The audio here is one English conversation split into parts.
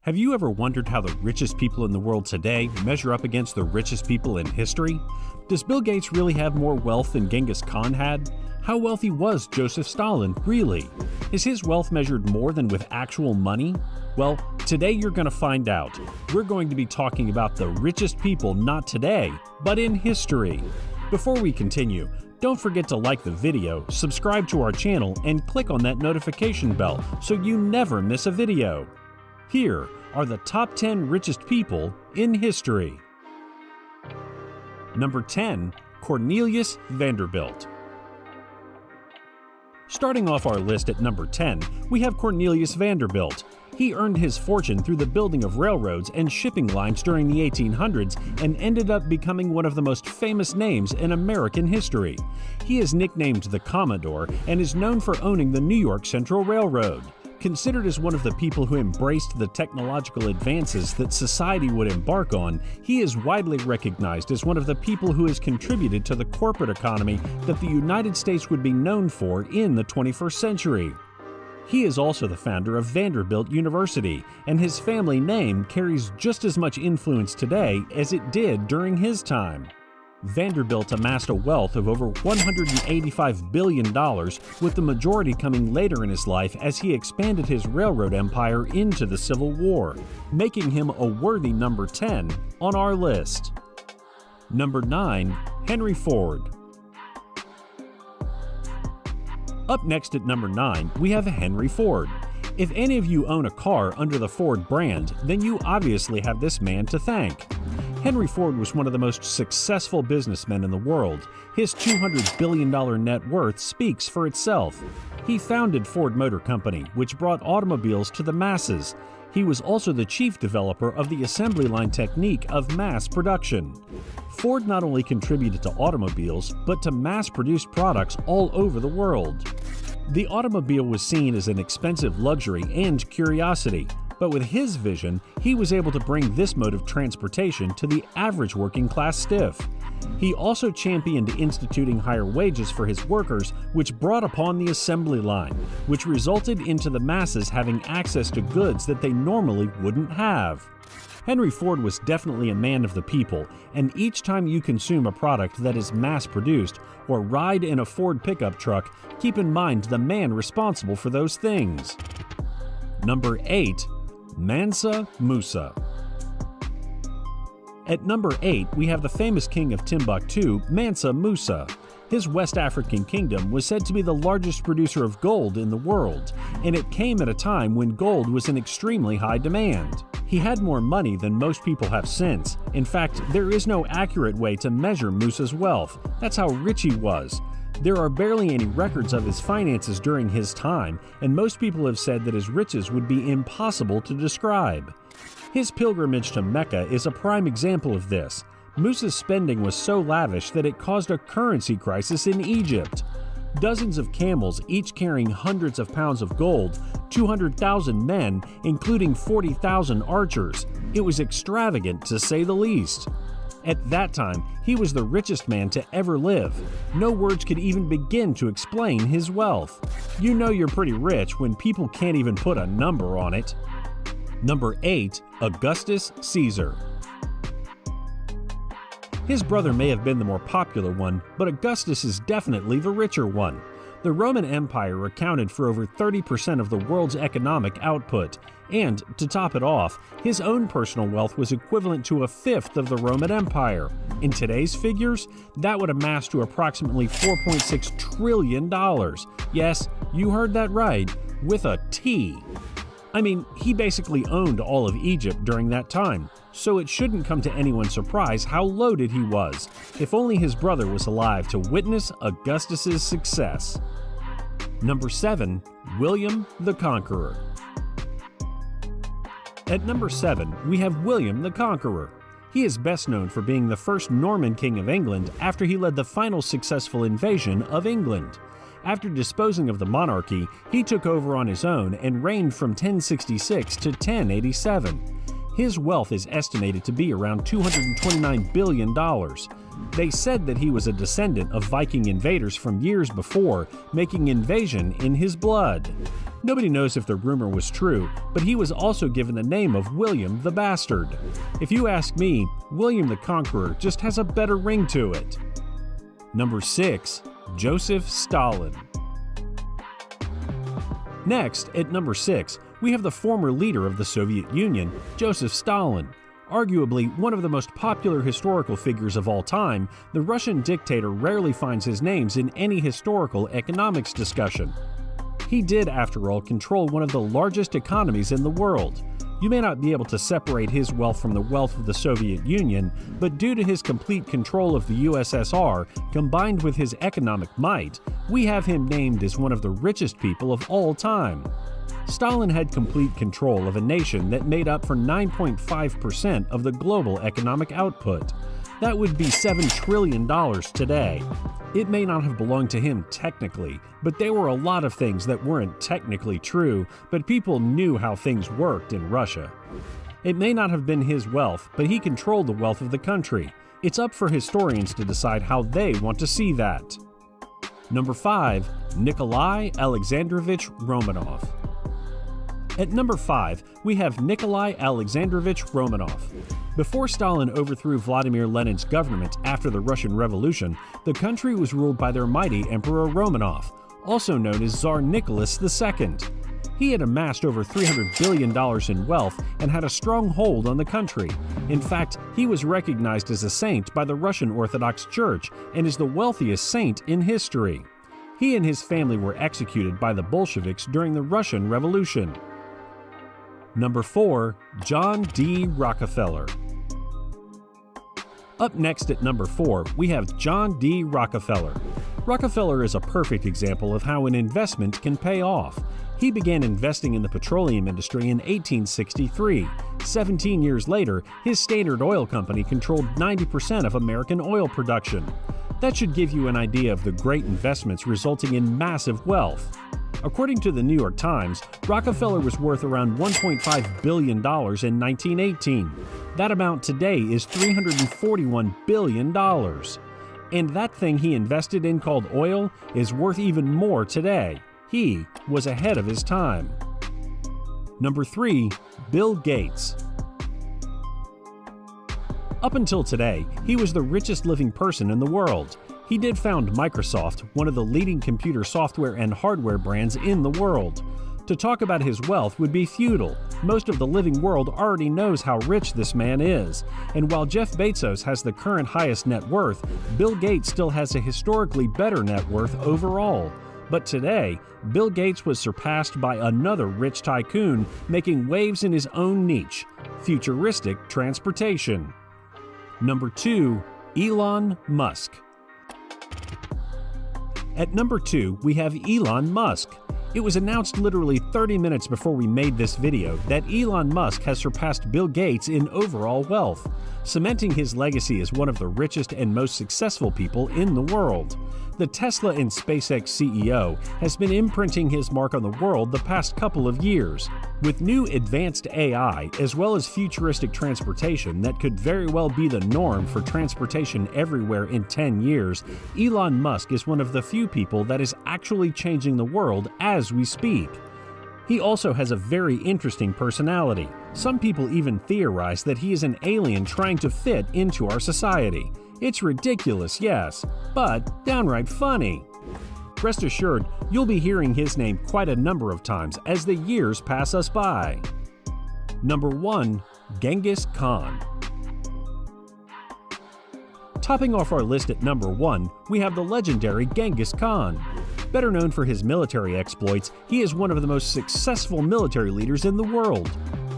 Have you ever wondered how the richest people in the world today measure up against the richest people in history? Does Bill Gates really have more wealth than Genghis Khan had? How wealthy was Joseph Stalin, really? Is his wealth measured more than with actual money? Well, today you're going to find out. We're going to be talking about the richest people not today, but in history. Before we continue, don't forget to like the video, subscribe to our channel, and click on that notification bell so you never miss a video. Here are the top 10 richest people in history. Number 10. Cornelius Vanderbilt. Starting off our list at number 10, we have Cornelius Vanderbilt. He earned his fortune through the building of railroads and shipping lines during the 1800s and ended up becoming one of the most famous names in American history. He is nicknamed the Commodore and is known for owning the New York Central Railroad. Considered as one of the people who embraced the technological advances that society would embark on, he is widely recognized as one of the people who has contributed to the corporate economy that the United States would be known for in the 21st century. He is also the founder of Vanderbilt University, and his family name carries just as much influence today as it did during his time. Vanderbilt amassed a wealth of over $185 billion, with the majority coming later in his life as he expanded his railroad empire into the Civil War, making him a worthy number 10 on our list. Number 9. Henry Ford. Up next at number 9, we have Henry Ford. If any of you own a car under the Ford brand, then you obviously have this man to thank. Henry Ford was one of the most successful businessmen in the world. His $200 billion net worth speaks for itself. He founded Ford Motor Company, which brought automobiles to the masses. He was also the chief developer of the assembly line technique of mass production. Ford not only contributed to automobiles, but to mass-produced products all over the world. The automobile was seen as an expensive luxury and curiosity, but with his vision, he was able to bring this mode of transportation to the average working-class stiff. He also championed instituting higher wages for his workers, which brought upon the assembly line, which resulted into the masses having access to goods that they normally wouldn't have. Henry Ford was definitely a man of the people, and each time you consume a product that is mass-produced or ride in a Ford pickup truck, keep in mind the man responsible for those things. Number 8. Mansa Musa. At number 8, we have the famous king of Timbuktu, Mansa Musa. His West African kingdom was said to be the largest producer of gold in the world, and it came at a time when gold was in extremely high demand. He had more money than most people have since. In fact, there is no accurate way to measure Musa's wealth. That's how rich he was. There are barely any records of his finances during his time, and most people have said that his riches would be impossible to describe. His pilgrimage to Mecca is a prime example of this. Musa's spending was so lavish that it caused a currency crisis in Egypt. Dozens of camels, each carrying hundreds of pounds of gold, 200,000 men, including 40,000 archers. It was extravagant, to say the least. At that time, he was the richest man to ever live. No words could even begin to explain his wealth. You know you're pretty rich when people can't even put a number on it. Number 8. Augustus Caesar. His brother may have been the more popular one, but Augustus is definitely the richer one. The Roman Empire accounted for over 30% of the world's economic output, and, to top it off, his own personal wealth was equivalent to a fifth of the Roman Empire. In today's figures, that would amass to approximately $4.6 trillion. Yes, you heard that right, with a T. I mean, he basically owned all of Egypt during that time, so it shouldn't come to anyone's surprise how loaded he was. If only his brother was alive to witness Augustus's success. Number 7. William the Conqueror. At number 7, we have William the Conqueror. He is best known for being the first Norman king of England after he led the final successful invasion of England. After disposing of the monarchy, he took over on his own and reigned from 1066 to 1087. His wealth is estimated to be around $229 billion. They said that he was a descendant of Viking invaders from years before, making invasion in his blood. Nobody knows if the rumor was true, but he was also given the name of William the Bastard. If you ask me, William the Conqueror just has a better ring to it. Number 6. Joseph Stalin. Next, at number 6, we have the former leader of the Soviet Union, Joseph Stalin. Arguably one of the most popular historical figures of all time, the Russian dictator rarely finds his names in any historical economics discussion. He did, after all, control one of the largest economies in the world. You may not be able to separate his wealth from the wealth of the Soviet Union, but due to his complete control of the USSR, combined with his economic might, we have him named as one of the richest people of all time. Stalin had complete control of a nation that made up for 9.5% of the global economic output. That would be $7 trillion today. It may not have belonged to him technically, but there were a lot of things that weren't technically true, but people knew how things worked in Russia. It may not have been his wealth, but he controlled the wealth of the country. It's up for historians to decide how they want to see that. Number 5. Nikolai Alexandrovich Romanov. At number 5, we have Nikolai Alexandrovich Romanov. Before Stalin overthrew Vladimir Lenin's government after the Russian Revolution, the country was ruled by their mighty Emperor Romanov, also known as Tsar Nicholas II. He had amassed over $300 billion in wealth and had a strong hold on the country. In fact, he was recognized as a saint by the Russian Orthodox Church and is the wealthiest saint in history. He and his family were executed by the Bolsheviks during the Russian Revolution. Number 4. John D. Rockefeller. Up next at number 4, we have John D. Rockefeller. Rockefeller is a perfect example of how an investment can pay off. He began investing in the petroleum industry in 1863. 17 years later, his Standard Oil Company controlled 90% of American oil production. That should give you an idea of the great investments resulting in massive wealth. According to the New York Times, Rockefeller was worth around $1.5 billion in 1918. That amount today is $341 billion. And that thing he invested in called oil is worth even more today. He was ahead of his time. Number 3. Bill Gates. Up until today, he was the richest living person in the world. He did found Microsoft, one of the leading computer software and hardware brands in the world. To talk about his wealth would be futile. Most of the living world already knows how rich this man is. And while Jeff Bezos has the current highest net worth, Bill Gates still has a historically better net worth overall. But today, Bill Gates was surpassed by another rich tycoon making waves in his own niche: futuristic transportation. Number 2. Elon Musk. At number 2, we have Elon Musk. It was announced literally 30 minutes before we made this video that Elon Musk has surpassed Bill Gates in overall wealth, cementing his legacy as one of the richest and most successful people in the world. The Tesla and SpaceX CEO has been imprinting his mark on the world the past couple of years. With new advanced AI, as well as futuristic transportation that could very well be the norm for transportation everywhere in 10 years, Elon Musk is one of the few people that is actually changing the world as we speak. He also has a very interesting personality. Some people even theorize that he is an alien trying to fit into our society. It's ridiculous, yes, but downright funny. Rest assured, you'll be hearing his name quite a number of times as the years pass us by. Number 1. Genghis Khan. Topping off our list at number 1, we have the legendary Genghis Khan. Better known for his military exploits, he is one of the most successful military leaders in the world.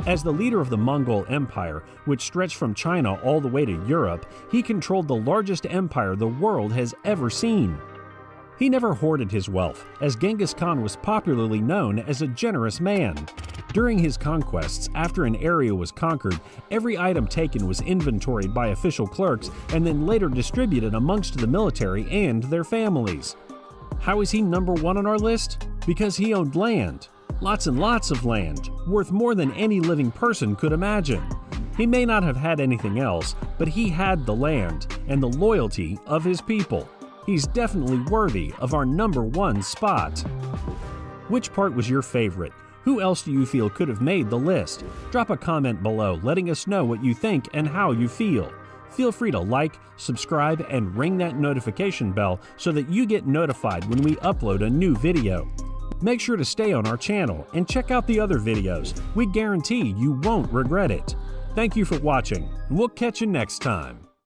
As the leader of the Mongol Empire, which stretched from China all the way to Europe, he controlled the largest empire the world has ever seen. He never hoarded his wealth, as Genghis Khan was popularly known as a generous man. During his conquests, after an area was conquered, every item taken was inventoried by official clerks and then later distributed amongst the military and their families. How is he number 1 on our list? Because he owned land. Lots and lots of land, worth more than any living person could imagine. He may not have had anything else, but he had the land and the loyalty of his people. He's definitely worthy of our #1 spot. Which part was your favorite? Who else do you feel could have made the list? Drop a comment below letting us know what you think and how you feel. Feel free to like, subscribe, and ring that notification bell so that you get notified when we upload a new video. Make sure to stay on our channel and check out the other videos. We guarantee you won't regret it. Thank you for watching, and we'll catch you next time.